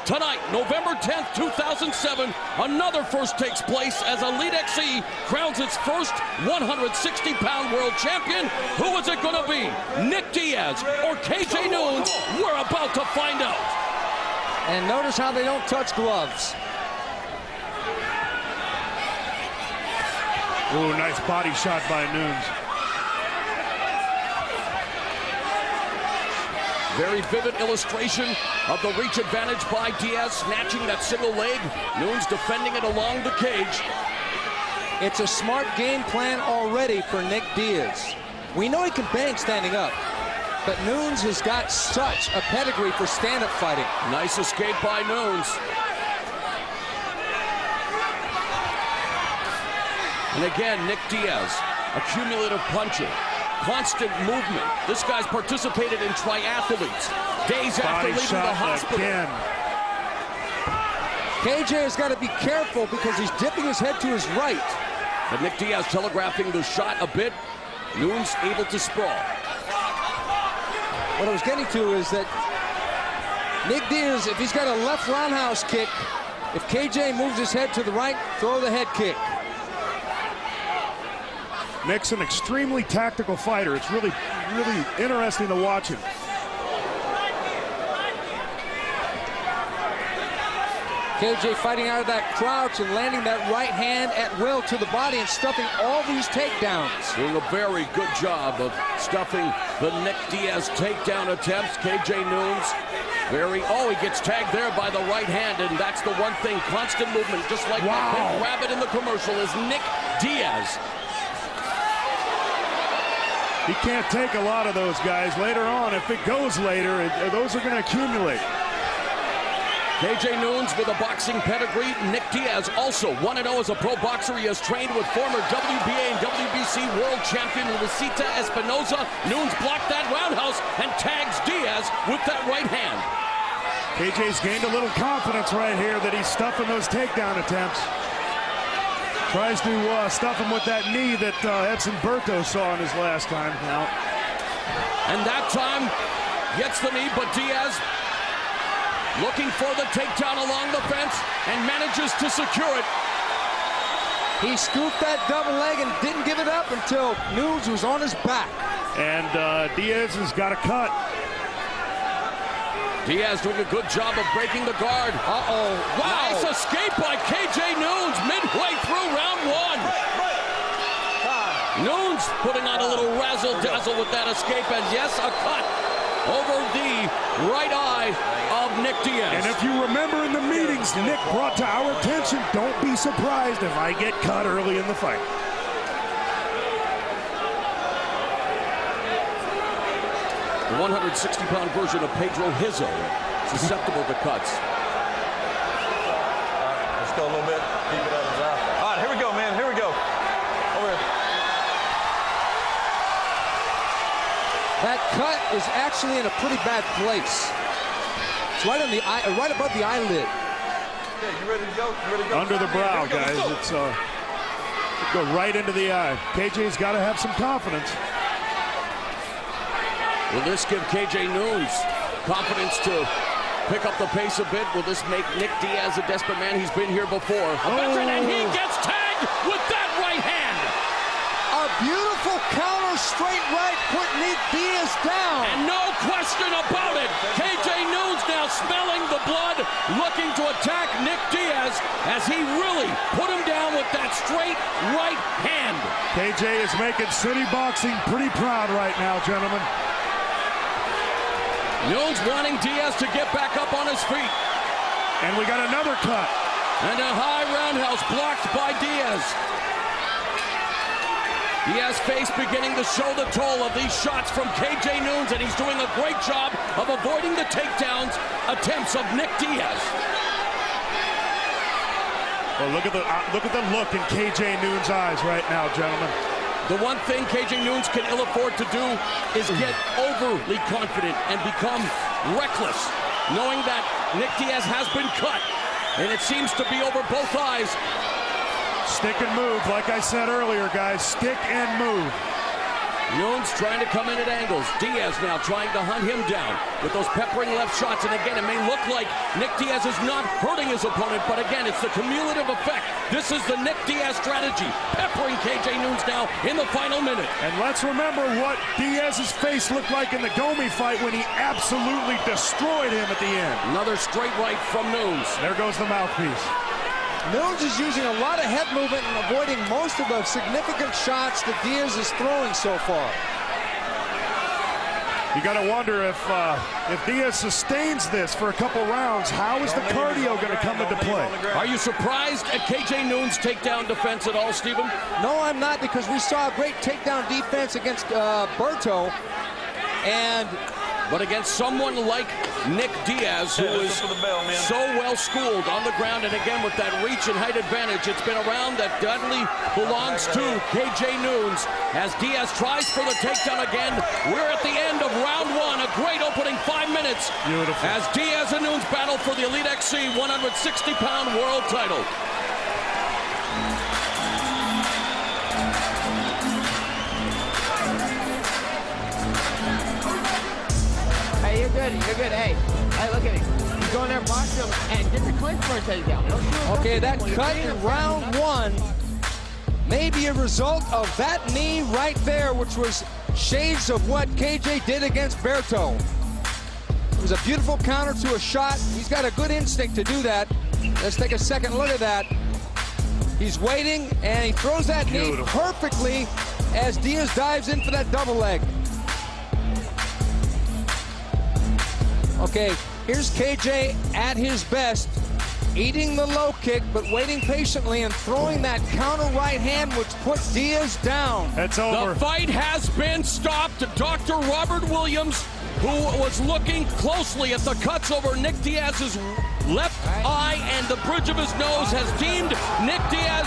Tonight, November 10th, 2007, another first takes place as Elite XE crowns its first 160-pound world champion. Who is it going to be? Nick Diaz or KJ Noons? We're about to find out. And notice how they don't touch gloves. Ooh, nice body shot by Noons. Very vivid illustration of the reach advantage by Diaz, snatching that single leg. Noons defending it along the cage. It's a smart game plan already for Nick Diaz. We know he can bang standing up, but Noons has got such a pedigree for stand-up fighting. Nice escape by Noons. And again, Nick Diaz, a cumulative puncher. Constant movement. This guy's participated in triathletes days after leaving the hospital. Again. KJ has got to be careful because he's dipping his head to his right. But Nick Diaz telegraphing the shot a bit. Noons able to sprawl. What I was getting to is that Nick Diaz, if he's got a left roundhouse kick, if KJ moves his head to the right, throw the head kick. Nick's an extremely tactical fighter. It's really interesting to watch him. KJ fighting out of that crouch and landing that right hand at will to the body and stuffing all these takedowns. Doing a very good job of stuffing the Nick Diaz takedown attempts. KJ Noons, he gets tagged there by the right hand, and that's the one thing, constant movement, just like that big rabbit in the commercial, is Nick Diaz. He can't take a lot of those guys. Later on, if it goes later, those are going to accumulate. KJ Noons with a boxing pedigree. Nick Diaz also 1-0 as a pro boxer. He has trained with former WBA and WBC world champion Luisita Espinoza. Noons blocked that roundhouse and tags Diaz with that right hand. KJ's gained a little confidence right here that he's stuffing those takedown attempts. Tries to stuff him with that knee that Edson Berto saw in his last time out. And that time gets the knee, but Diaz looking for the takedown along the fence and manages to secure it. He scooped that double leg and didn't give it up until Noons was on his back. And Diaz has got a cut. Diaz doing a good job of breaking the guard. Wow. Nice escape by KJ Noons midway through round one. Noons putting on a little razzle-dazzle with that escape, and yes, a cut over the right eye of Nick Diaz. And if you remember in the meetings, Nick brought to our attention, don't be surprised if I get cut early in the fight. The 160-pound version of Pedro Hizzo, susceptible to cuts. Let's go a little bit. Keep it out of his eye. All right, here we go, man. Here we go. Over here. That cut is actually in a pretty bad place. It's right on the eye, right above the eyelid. Okay, you ready to go? You ready to go? Under the brow, guys. It's go right into the eye. KJ's got to have some confidence. Will this give KJ Noons confidence to pick up the pace a bit? Will this make Nick Diaz a desperate man? He's been here before. A veteran, and he gets tagged with that right hand. A beautiful counter straight right put Nick Diaz down. And no question about it. KJ Noons now smelling the blood, looking to attack Nick Diaz as he really put him down with that straight right hand. KJ is making city boxing pretty proud right now, gentlemen. Noons wanting Diaz to get back up on his feet. And we got another cut. And a high roundhouse blocked by Diaz. Diaz's face beginning to show the toll of these shots from KJ Noons, and he's doing a great job of avoiding the takedowns attempts of Nick Diaz. Well, look at the look in KJ Noons' eyes right now, gentlemen. The one thing KJ Noons can ill afford to do is get overly confident and become reckless, knowing that Nick Diaz has been cut, and it seems to be over both eyes. Stick and move, like I said earlier, guys. Stick and move. Noons trying to come in at angles. Diaz now trying to hunt him down with those peppering left shots. And again, it may look like Nick Diaz is not hurting his opponent, but again, it's the cumulative effect. This is the Nick Diaz strategy, peppering KJ Noons now in the final minute. And let's remember what Diaz's face looked like in the Gomi fight when he absolutely destroyed him at the end. Another straight right from Noons. There goes the mouthpiece. Noons is using a lot of head movement and avoiding most of the significant shots that Diaz is throwing so far. You got to wonder if Diaz sustains this for a couple rounds, how is the cardio going to come into play? Are you surprised at KJ Noons' takedown defense at all, Stephen? No, I'm not, because we saw a great takedown defense against Berto. But against someone like Nick Diaz, who is so well schooled on the ground, and again with that reach and height advantage, it's been a round that definitely belongs to KJ Noons. As Diaz tries for the takedown again, we're at the end of round one. A great opening 5 minutes. Beautiful. As Diaz and Noons battle for the Elite XC 160-pound world title. You're good. You're good. Hey, look at him. He's going there, box him, and get the clinch for a takedown. Okay, that cut in round one may be a result of that knee right there, which was shades of what KJ did against Berto. It was a beautiful counter to a shot. He's got a good instinct to do that. Let's take a second look at that. He's waiting, and he throws that knee perfectly as Diaz dives in for that double leg. Okay, here's KJ at his best, eating the low kick, but waiting patiently and throwing that counter right hand, which put Diaz down. It's over. The fight has been stopped. Dr. Robert Williams, who was looking closely at the cuts over Nick Diaz's left eye and the bridge of his nose, has deemed Nick Diaz